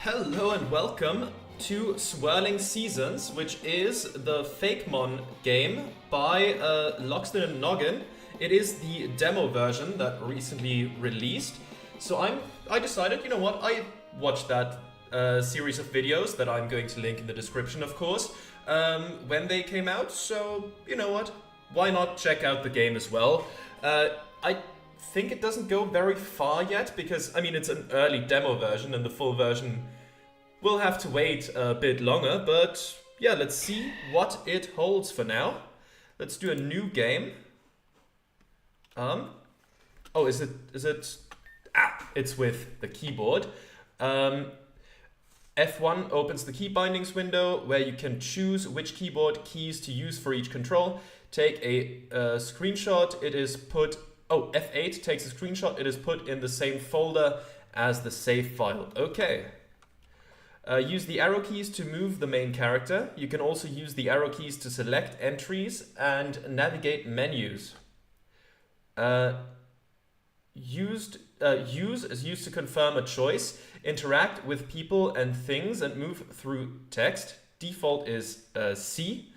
Hello and welcome to Swirling Seasons, which is the Fakemon game by Lockstin Gnoggins. It is the demo version that recently released. So I decided, you know what, I watched that series of videos that I'm going to link in the description, of course, when they came out. So, you know what, why not check out the game as well? I think it doesn't go very far yet because, I mean, it's an early demo version and the full version will have to wait a bit longer, but yeah, let's see what it holds for now. Let's do a new game. Oh, is it, it's with the keyboard. F1 opens the key bindings window where you can choose which keyboard keys to use for each control. Take a screenshot, it is put, F8 takes a screenshot, it is put in the same folder as the save file. Okay. Use the arrow keys to move the main character. You can also use the arrow keys to select entries and navigate menus. Use is used to confirm a choice, interact with people and things, and move through text. Default is C.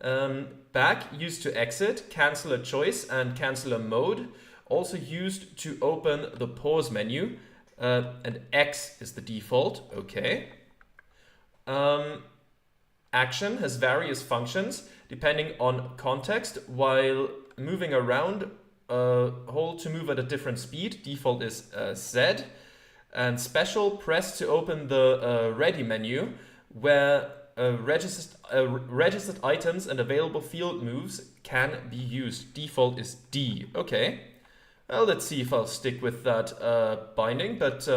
Back used to exit, cancel a choice, and cancel a mode. Also used to open the pause menu. And X is the default. Okay. Action has various functions depending on context. While moving around, hold to move at a different speed. Default is Z. And special, press to open the ready menu where registered items and available field moves can be used. Default is D. Okay. Well, let's see if I'll stick with that binding, but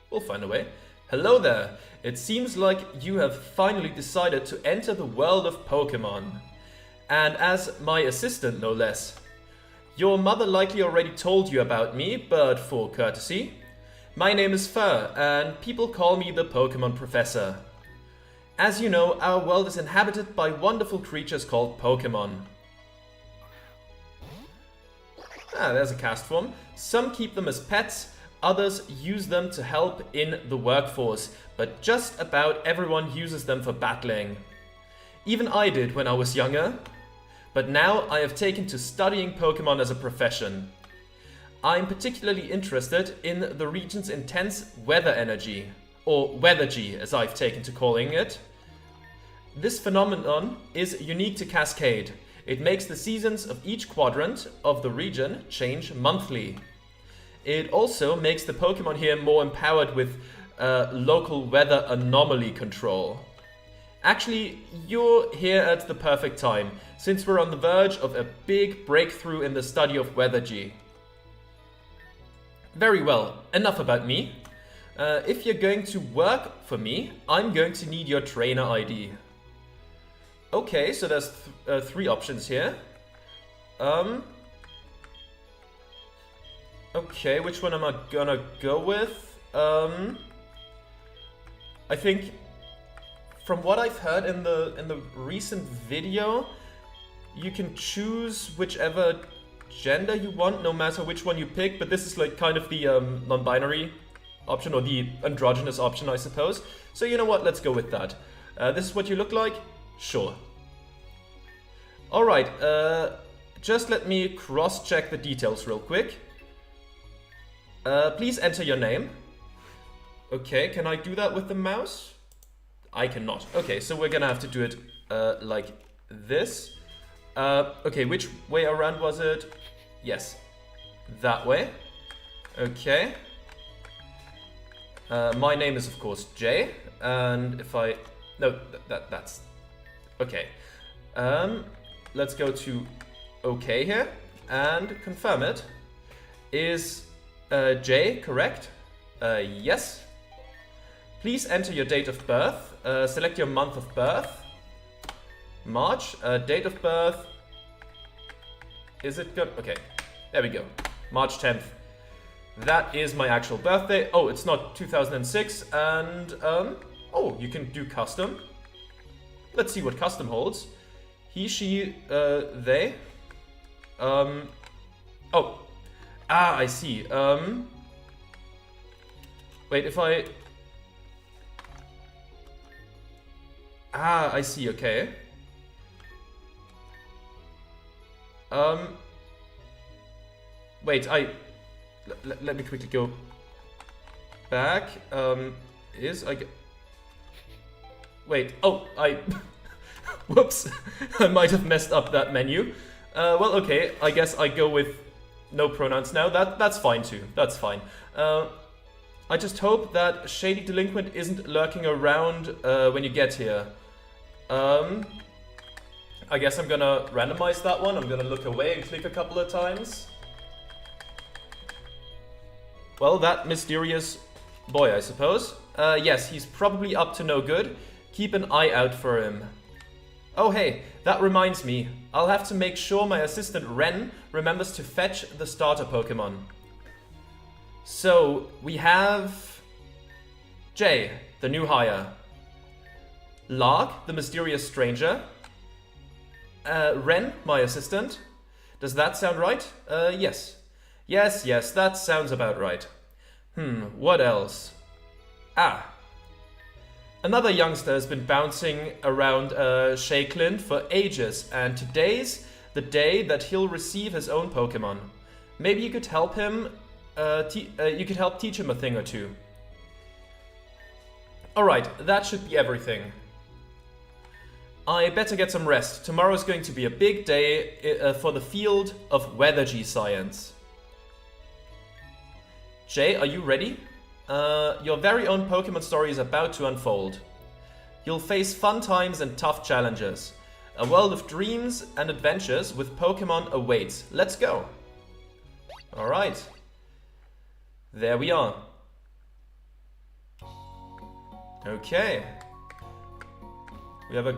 we'll find a way. Hello there! It seems like you have finally decided to enter the world of Pokemon. And as my assistant, no less. Your mother likely already told you about me, but for courtesy. My name is Fur, and people call me the Pokemon Professor. As you know, our world is inhabited by wonderful creatures called Pokemon. There's a cast form. Some keep them as pets, others use them to help in the workforce, but just about everyone uses them for battling. Even I did when I was younger, but now I have taken to studying Pokemon as a profession. I'm particularly interested in the region's intense weather energy, or weathergy as I've taken to calling it. This phenomenon is unique to Kaskade. It makes the seasons of each quadrant of the region change monthly. It also makes the Pokemon here more empowered with local weather anomaly control. Actually, you're here at the perfect time, since we're on the verge of a big breakthrough in the study of weathergy. Very well, enough about me. If you're going to work for me, I'm going to need your trainer ID. Okay, so there's three options here. Okay, which one am I gonna go with? I think from what I've heard in the recent video, you can choose whichever gender you want, no matter which one you pick, but this is like kind of the non-binary option, or the androgynous option, I suppose. So you know what, let's go with that. This is what you look like? Sure. Alright, just let me cross-check the details real quick. Please enter your name. Okay, can I do that with the mouse? I cannot. Okay, so we're gonna have to do it like this. Okay, which way around was it? Yes, that way. Okay. My name is of course Jay, and if I... No, that's... Okay. Let's go to OK here and confirm it. Is J correct? Yes. Please enter your date of birth. Select your month of birth. March. Date of birth. Is it good? Okay, there we go. March 10th. That is my actual birthday. Oh, it's not 2006. And, oh, you can do custom. Let's see what custom holds. He, she, they. Oh. I see. Wait, if I... Ah, I see, okay. Wait, let me quickly go back. Wait, oh, whoops, I might have messed up that menu. Well, okay, I guess I go with no pronouns now. That's fine too, that's fine. I just hope that Shady Delinquent isn't lurking around when you get here. I guess I'm gonna randomize that one. I'm gonna look away and click a couple of times. Well, that mysterious boy, I suppose. Yes, he's probably up to no good. Keep an eye out for him. Oh hey, that reminds me. I'll have to make sure my assistant Ren remembers to fetch the starter Pokemon. So, we have Jay, the new hire. Lark, the mysterious stranger. Ren, my assistant. Does that sound right? Yes. Yes, that sounds about right. What else? Ah. Another youngster has been bouncing around Shakelin for ages, and today's the day that he'll receive his own Pokemon. Maybe you could help him, you could help teach him a thing or two. Alright, that should be everything. I better get some rest. Tomorrow's going to be a big day for the field of Weathergy science. Jay, are you ready? Your very own Pokemon story is about to unfold. You'll face fun times and tough challenges. A world of dreams and adventures with Pokemon awaits. Let's go! Alright. There we are. Okay. We have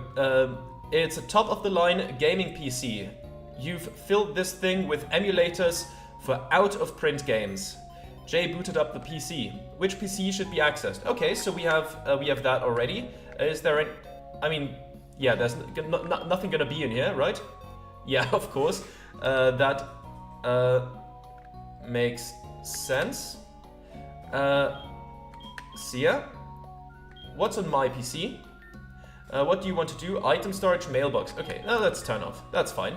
it's a top-of-the-line gaming PC. You've filled this thing with emulators for out-of-print games. Jay booted up the PC. Which PC should be accessed? Okay, so we have that already. Is there any... I mean, yeah, there's nothing gonna be in here, right? Yeah, of course. That makes sense. Sia? What's on my PC? What do you want to do? Item storage mailbox. Okay, let's turn off. That's fine.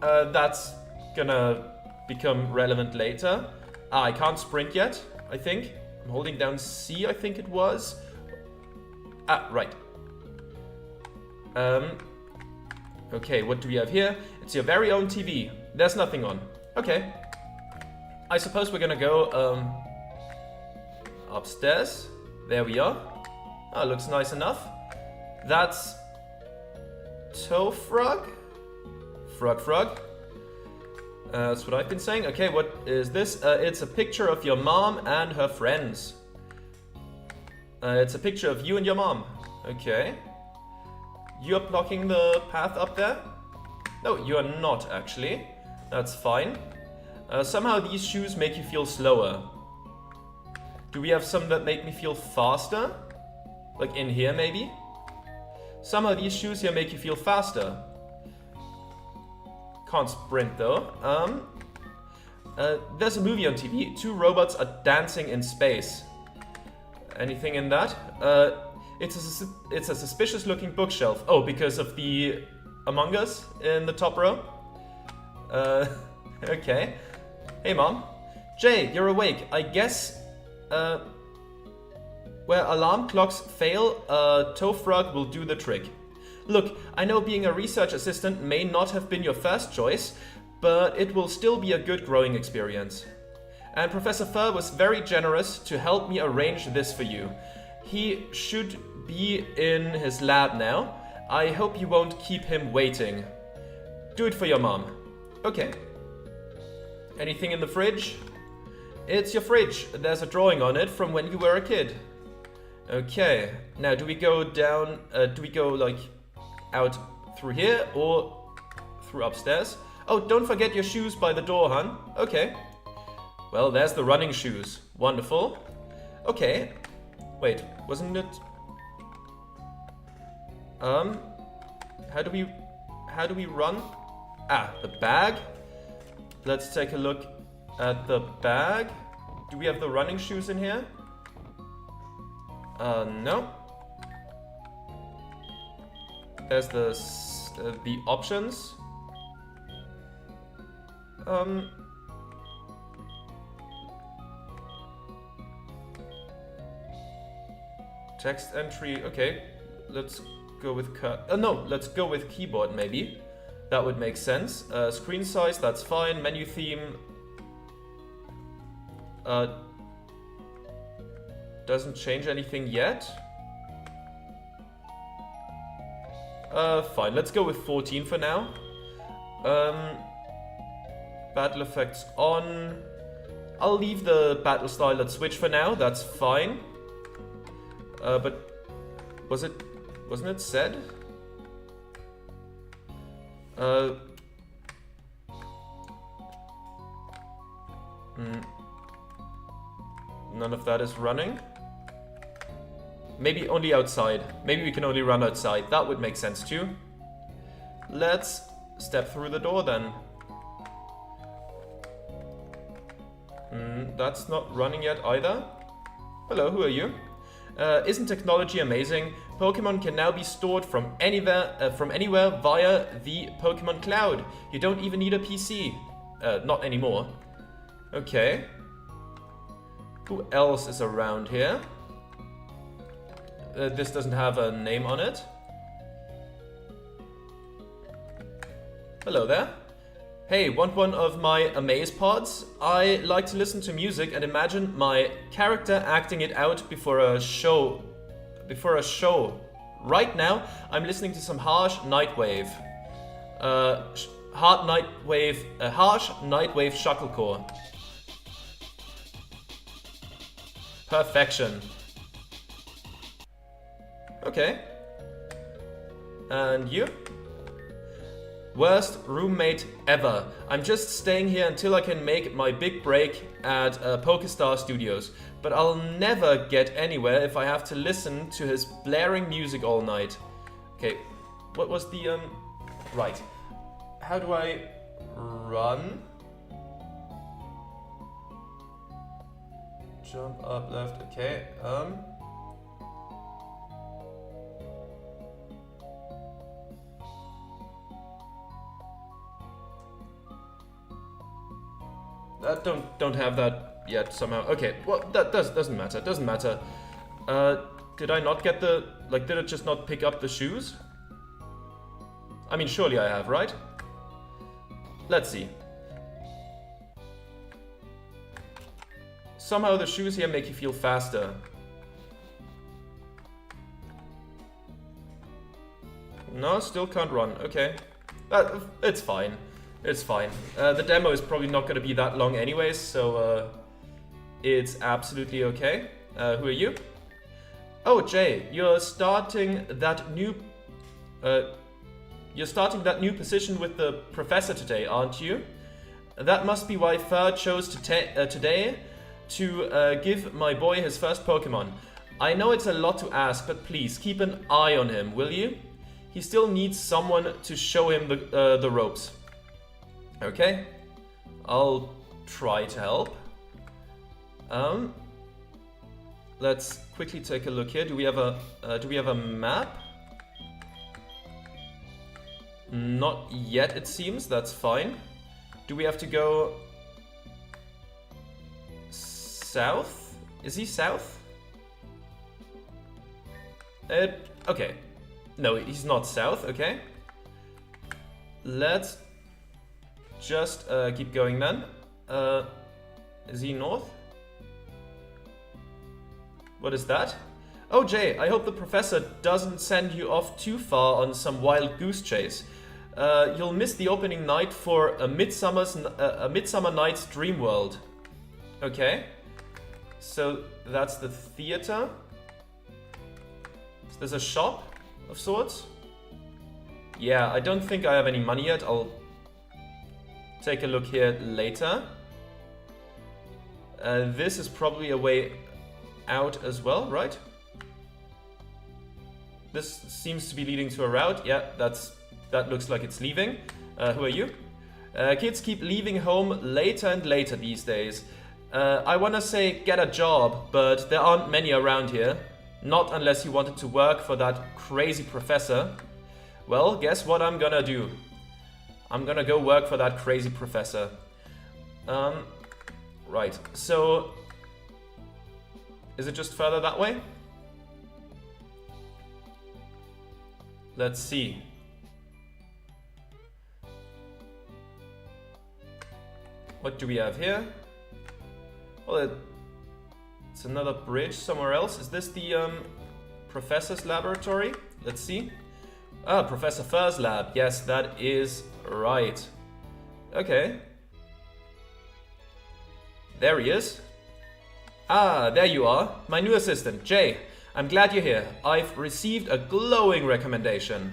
That's gonna become relevant later. I can't sprint yet, I think. I'm holding down C, I think it was. Right. Okay, what do we have here? It's your very own TV. There's nothing on. Okay. I suppose we're gonna go upstairs. There we are. Oh, looks nice enough. That's Tofrog? Frog. That's what I've been saying. Okay, what is this? It's a picture of your mom and her friends. It's a picture of you and your mom. Okay. You're blocking the path up there? No, you are not actually. That's fine. Somehow these shoes make you feel slower. Do we have some that make me feel faster? Like in here maybe? Somehow these shoes here make you feel faster. Can't sprint though. There's a movie on TV. Two robots are dancing in space. Anything in that? It's a suspicious looking bookshelf. Oh, because of the Among Us in the top row? Okay. Hey mom. Jay, you're awake. I guess where alarm clocks fail, Tofrog will do the trick. Look, I know being a research assistant may not have been your first choice, but it will still be a good growing experience. And Professor Fur was very generous to help me arrange this for you. He should be in his lab now. I hope you won't keep him waiting. Do it for your mom. Okay. Anything in the fridge? It's your fridge. There's a drawing on it from when you were a kid. Okay. Now, do we go down, do we go like out through here or through upstairs? Oh, don't forget your shoes by the door, hun. Okay. Well, there's the running shoes. Wonderful. Okay. Wait, wasn't it... How do we run? The bag. Let's take a look at the bag. Do we have the running shoes in here? No. There's the options. Text entry, okay. Let's go with no, let's go with keyboard maybe. That would make sense. Screen size, that's fine. Menu theme. Doesn't change anything yet. Fine, let's go with 14 for now. Battle effects on. I'll leave the battle style at switch for now, that's fine. But wasn't it said? None of that is running. Maybe only outside. Maybe we can only run outside. That would make sense too. Let's step through the door then. That's not running yet either. Hello, who are you? Isn't technology amazing? Pokemon can now be stored from anywhere via the Pokemon Cloud. You don't even need a PC. Not anymore. Okay. Who else is around here? This doesn't have a name on it. Hello there. Hey, want one of my Amaze pods? I like to listen to music and imagine my character acting it out before a show. Right now, I'm listening to some harsh nightwave. Harsh nightwave shuttlecore. Perfection. Okay. And you? Worst roommate ever. I'm just staying here until I can make my big break at PokeStar Studios. But I'll never get anywhere if I have to listen to his blaring music all night. Okay, what was the right. How do I run? Jump up, left, okay. Don't have that yet somehow. Okay, well that doesn't matter. Doesn't matter. Did I not get the did it just not pick up the shoes? I mean, surely I have, right? Let's see. Somehow the shoes here make you feel faster. No, still can't run. Okay, it's fine. It's fine. The demo is probably not going to be that long anyways, so it's absolutely okay. Who are you? Oh, Jay, you're starting that new position with the professor today, aren't you? That must be why Fer chose today to give my boy his first Pokemon. I know it's a lot to ask, but please keep an eye on him, will you? He still needs someone to show him the ropes. Okay, I'll try to help. Let's quickly take a look here. Do we have a map? Not yet, it seems. That's fine. Do we have to go south? Is he south? Okay. No, he's not south. Okay. Let's just keep going then. Is he north? What is that? Oh, Jay, I hope the professor doesn't send you off too far on some wild goose chase. You'll miss the opening night for a Midsummer Night's Dream World. Okay. So that's the theater. So there's a shop of sorts. Yeah, I don't think I have any money yet. I'll take a look here later. This is probably a way out as well, right? This seems to be leading to a route. Yeah, that looks like it's leaving. Who are you? Kids keep leaving home later and later these days. I wanna say get a job, but there aren't many around here. Not unless you wanted to work for that crazy professor. Well, guess what I'm gonna do? I'm gonna go work for that crazy professor. Right, so... Is it just further that way? Let's see. What do we have here? Well, it's another bridge somewhere else. Is this the professor's laboratory? Let's see. Ah, Professor Fur's lab. Yes, that is right. Okay. There he is. Ah, there you are. My new assistant, Jay. I'm glad you're here. I've received a glowing recommendation.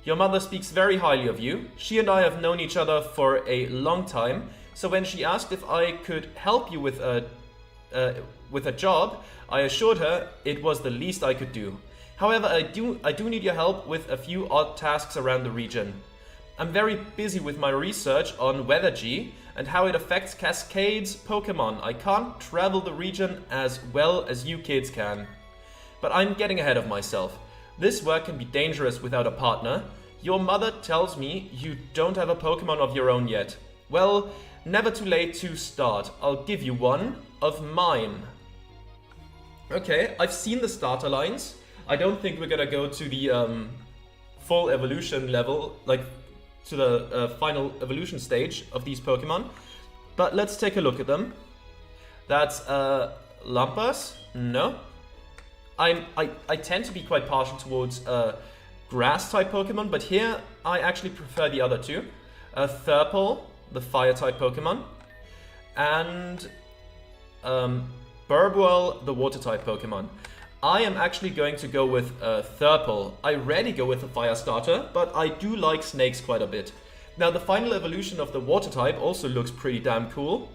Your mother speaks very highly of you. She and I have known each other for a long time, so when she asked if I could help you with a job, I assured her it was the least I could do. However, I do need your help with a few odd tasks around the region. I'm very busy with my research on Weather G and how it affects Kaskade's Pokemon. I can't travel the region as well as you kids can. But I'm getting ahead of myself. This work can be dangerous without a partner. Your mother tells me you don't have a Pokemon of your own yet. Well, never too late to start. I'll give you one of mine. Okay, I've seen the starter lines. I don't think we're gonna go to the full evolution level, like to the final evolution stage of these Pokemon. But let's take a look at them. That's Lumpus? No. I tend to be quite partial towards grass type Pokemon, but here I actually prefer the other two. Thurple, the fire type Pokemon, and Burbwell, the water type Pokemon. I am actually going to go with Thurple. I rarely go with a fire starter, but I do like snakes quite a bit. Now the final evolution of the water type also looks pretty damn cool,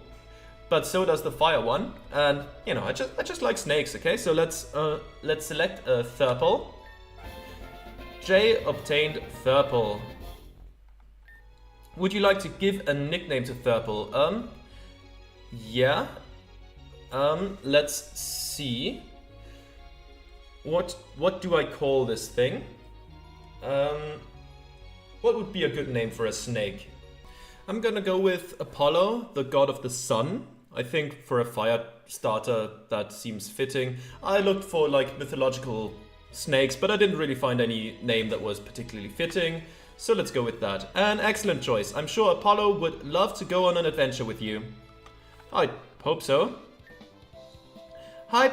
but so does the fire one. And you know, I just like snakes. Okay, so let's select Thurple. Jay obtained Thurple. Would you like to give a nickname to Thurple? Yeah. Let's see. What do I call this thing? What would be a good name for a snake? I'm gonna go with Apollo, the god of the sun. I think for a fire starter that seems fitting. I looked for like mythological snakes, but I didn't really find any name that was particularly fitting. So let's go with that. An excellent choice. I'm sure Apollo would love to go on an adventure with you. I hope so. Hi.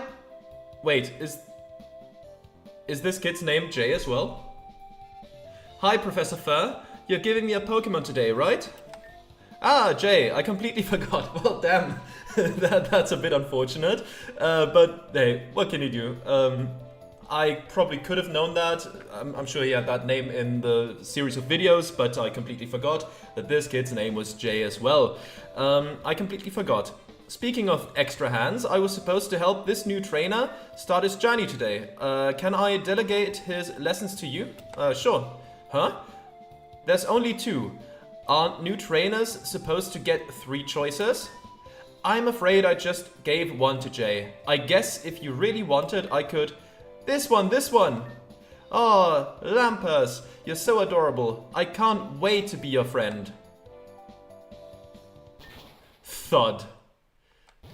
Wait, is this kid's name Jay as well? Hi, Professor Fur. You're giving me a Pokemon today, right? Ah, Jay, I completely forgot. Well, damn. That's a bit unfortunate. But hey, what can you do? I probably could have known that. I'm sure he had that name in the series of videos, but I completely forgot that this kid's name was Jay as well. I completely forgot. Speaking of extra hands, I was supposed to help this new trainer start his journey today. Can I delegate his lessons to you? Sure. Huh? There's only 2. Aren't new trainers supposed to get 3 choices? I'm afraid I just gave 1 to Jay. I guess if you really wanted, I could... This one! Oh, Lampers, you're so adorable. I can't wait to be your friend. Thud.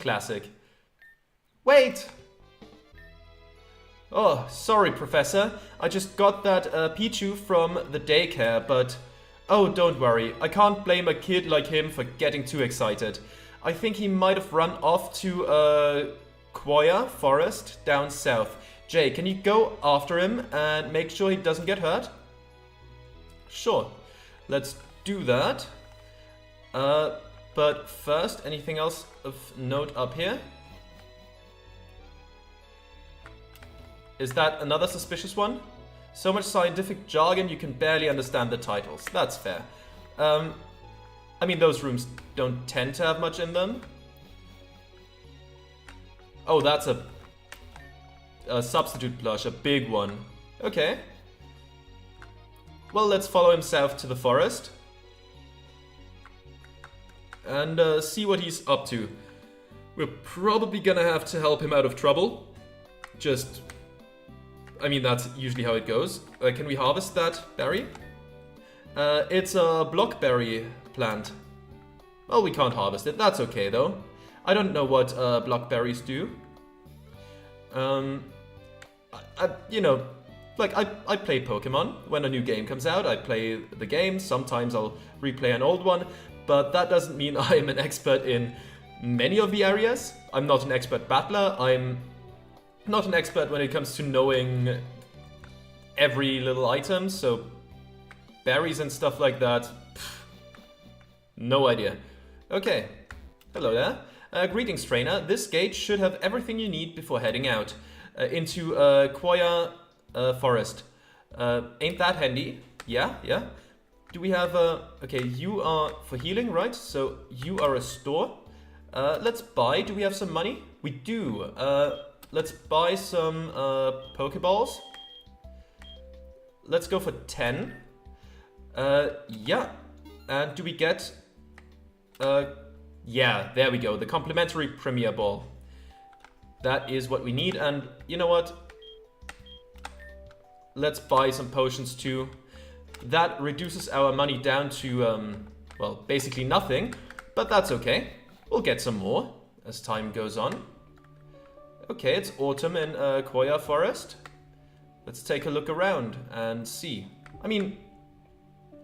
Classic. Wait! Oh, sorry, Professor. I just got that Pichu from the daycare, but... Oh, don't worry. I can't blame a kid like him for getting too excited. I think he might have run off to Quoya Forest down south. Jay, can you go after him and make sure he doesn't get hurt? Sure. Let's do that. But first, anything else of note up here? Is that another suspicious one? So much scientific jargon you can barely understand the titles. That's fair. I mean, those rooms don't tend to have much in them. Oh, that's a substitute plush, a big one. Okay. Well, let's follow him south to the forest. And see what he's up to. We're probably gonna have to help him out of trouble. Just I mean, that's usually how it goes. Can we harvest that berry? It's a blockberry plant. Well, we can't harvest it. That's okay, though. I don't know what blockberries do. You know, like, I play Pokemon. When a new game comes out, I play the game. Sometimes I'll replay an old one. But that doesn't mean I'm an expert in many of the areas. I'm not an expert battler. I'm not an expert when it comes to knowing every little item. So berries and stuff like that, no idea. Okay, hello there. Greetings, trainer. This gate should have everything you need before heading out into Koya Forest. Ain't that handy? Yeah, yeah. Do we have a... Okay, you are for healing, right? So you are a store. Let's buy. Do we have some money? We do. Let's buy some Pokeballs. Let's go for 10. Yeah. And do we get... yeah, there we go. The complimentary Premier Ball. That is what we need. And you know what? Let's buy some potions too. That reduces our money down to, well, basically nothing. But that's okay. We'll get some more as time goes on. Okay, it's autumn in Koya Forest. Let's take a look around and see. I mean,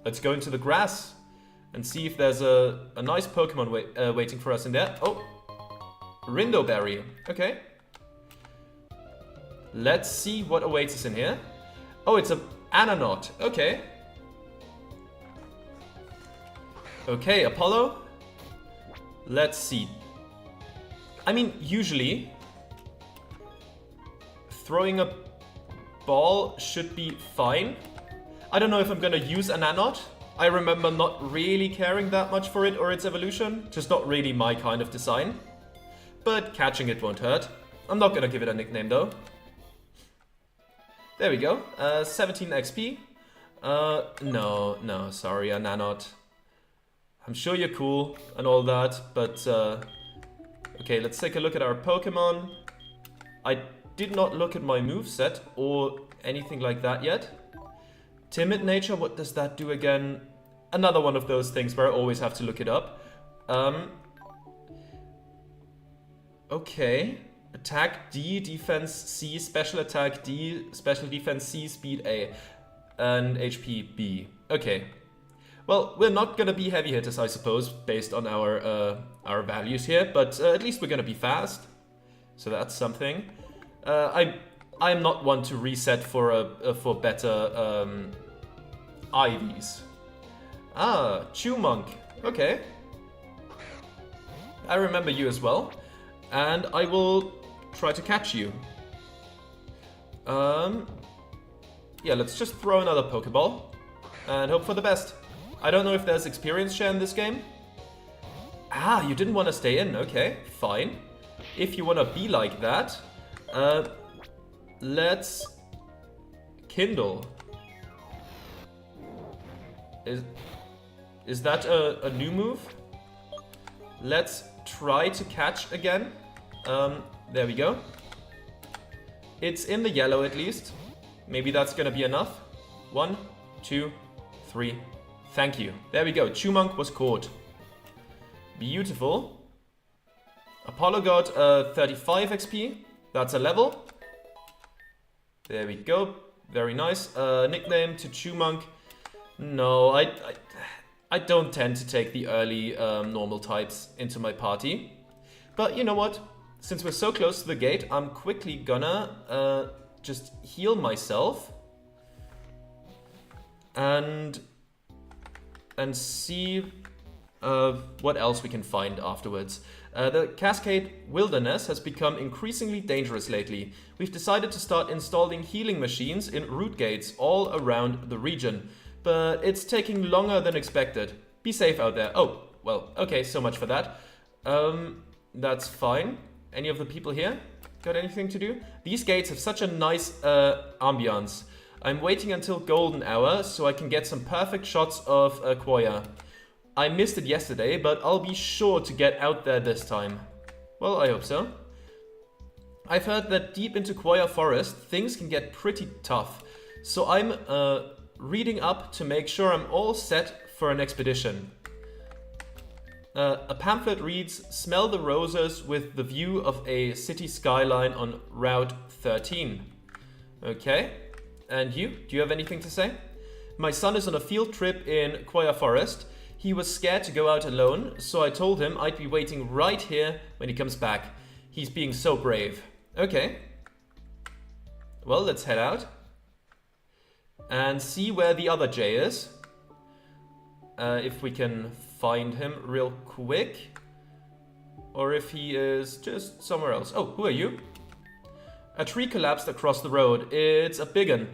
let's go into the grass and see if there's a nice Pokemon waiting for us in there. Oh, Rindoberry. Okay. Let's see what awaits us in here. Oh, it's a Ananot. Okay. Okay, Apollo. Let's see. I mean, usually throwing a ball should be fine. I don't know if I'm gonna use an Ananot. I remember not really caring that much for it or its evolution. Just not really my kind of design. But catching it won't hurt. I'm not gonna give it a nickname though. There we go. 17 XP. No, sorry, a Nanot. I'm sure you're cool and all that, but okay, let's take a look at our Pokemon. I did not look at my moveset or anything like that yet. Timid nature, what does that do again? Another one of those things where I always have to look it up. Okay. Attack D, defense C, special attack D, special defense C, speed A, and HP B. Okay. Well, we're not gonna be heavy hitters, I suppose, based on our values here, but at least we're gonna be fast. So that's something. I'm not one to reset for better IVs. Ah, Chewmonk. Okay. I remember you as well, and I will try to catch you. Yeah, let's just throw another Pokeball and hope for the best. I don't know if there's experience share in this game. Ah, you didn't want to stay in. Okay, fine. If you want to be like that, let's kindle. Is that a new move? Let's try to catch again. There we go. It's in the yellow at least. Maybe that's gonna be enough. 1, 2, 3. Thank you. There we go. Chewmonk was caught. Beautiful. Apollo got 35 XP. That's a level. There we go. Very nice. Nickname to Chewmonk. No, I don't tend to take the early normal types into my party. But you know what? Since we're so close to the gate, I'm quickly gonna just heal myself. And see what else we can find afterwards. The Cascade Wilderness has become increasingly dangerous lately. We've decided to start installing healing machines in route gates all around the region. But it's taking longer than expected. Be safe out there. Oh, well, okay, so much for that. That's fine. Any of the people here got anything to do? These gates have such a nice ambiance. I'm waiting until golden hour so I can get some perfect shots of Koya. I missed it yesterday, but I'll be sure to get out there this time. Well, I hope so. I've heard that deep into Koya Forest, things can get pretty tough. So I'm reading up to make sure I'm all set for an expedition. A pamphlet reads, smell the roses with the view of a city skyline on Route 13. Okay. And you? Do you have anything to say? My son is on a field trip in Koya Forest. He was scared to go out alone, so I told him I'd be waiting right here when he comes back. He's being so brave. Okay. Well, let's head out. And see where the other J is. If we can find him real quick. Or if he is just somewhere else. Oh, who are you? A tree collapsed across the road. It's a big one.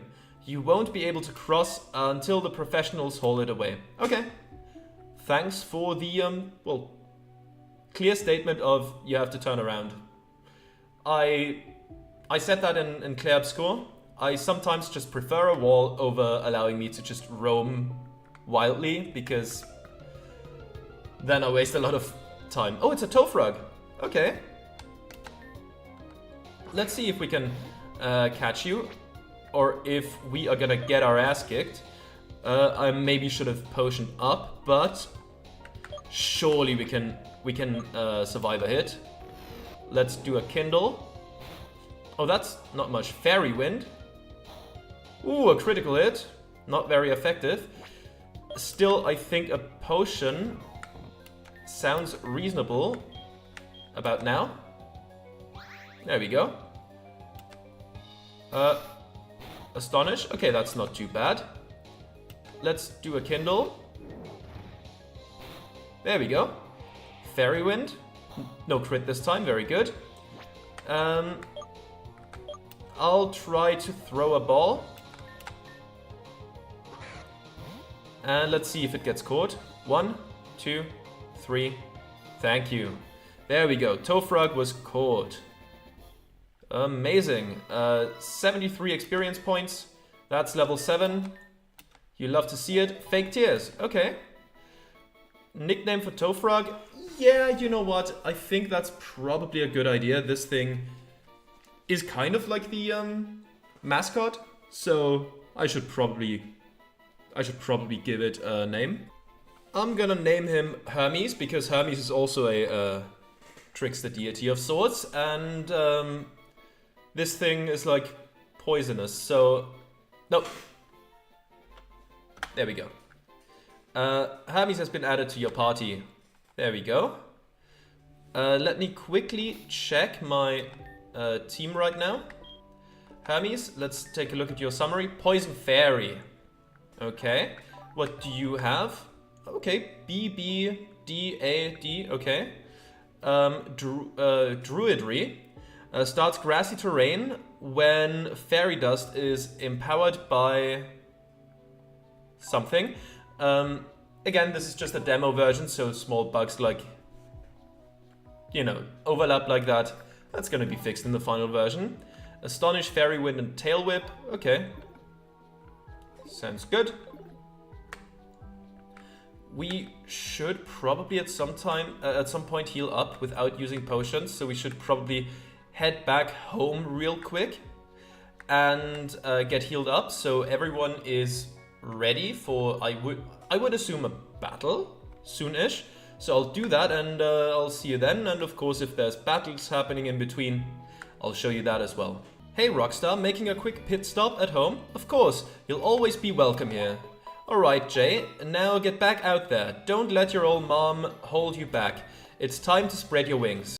You won't be able to cross until the professionals haul it away. Okay. Thanks for the, well, clear statement of you have to turn around. I said that in Clair Obscur. I sometimes just prefer a wall over allowing me to just roam wildly, because then I waste a lot of time. Oh, it's a Tofrog. Okay. Let's see if we can catch you, or if we are gonna get our ass kicked. I maybe should have potioned up, but surely we can survive a hit. Let's do a Kindle. Oh, that's not much. Fairy Wind. Ooh, a critical hit. Not very effective. Still, I think a potion sounds reasonable about now. There we go. Astonish. Okay, that's not too bad. Let's do a Kindle. There we go. Fairy Wind. No crit this time. Very good. I'll try to throw a ball. And let's see if it gets caught. 1, 2, 3. Thank you. There we go. Tofrog was caught. Amazing. 73 experience points. That's level 7. You love to see it. Fake tears. Okay. Nickname for Tofrog. Yeah, you know what? I think that's probably a good idea. This thing is kind of like the mascot. So I should probably give it a name. I'm gonna name him Hermes, because Hermes is also a trickster deity of sorts, and this thing is like poisonous, so nope. There we go. Hermes has been added to your party. There we go. Let me quickly check my team right now. Hermes, let's take a look at your summary. Poison Fairy. Okay. What do you have? Okay. B, B, D, A, D. Okay. Druidry. Starts grassy terrain when fairy dust is empowered by something. Again, this is just a demo version, so small bugs like, you know, overlap like that, that's gonna be fixed in the final version. Astonish, Fairy Wind, and Tail Whip. Okay. Sounds good. We should probably at some point heal up without using potions, so we should probably head back home real quick and get healed up, so everyone is ready for, I would assume, a battle soon-ish. So I'll do that, and I'll see you then. And of course, if there's battles happening in between, I'll show you that as well. Hey Rockstar, making a quick pit stop at home? Of course, you'll always be welcome here. Alright Jay, now get back out there. Don't let your old mom hold you back. It's time to spread your wings.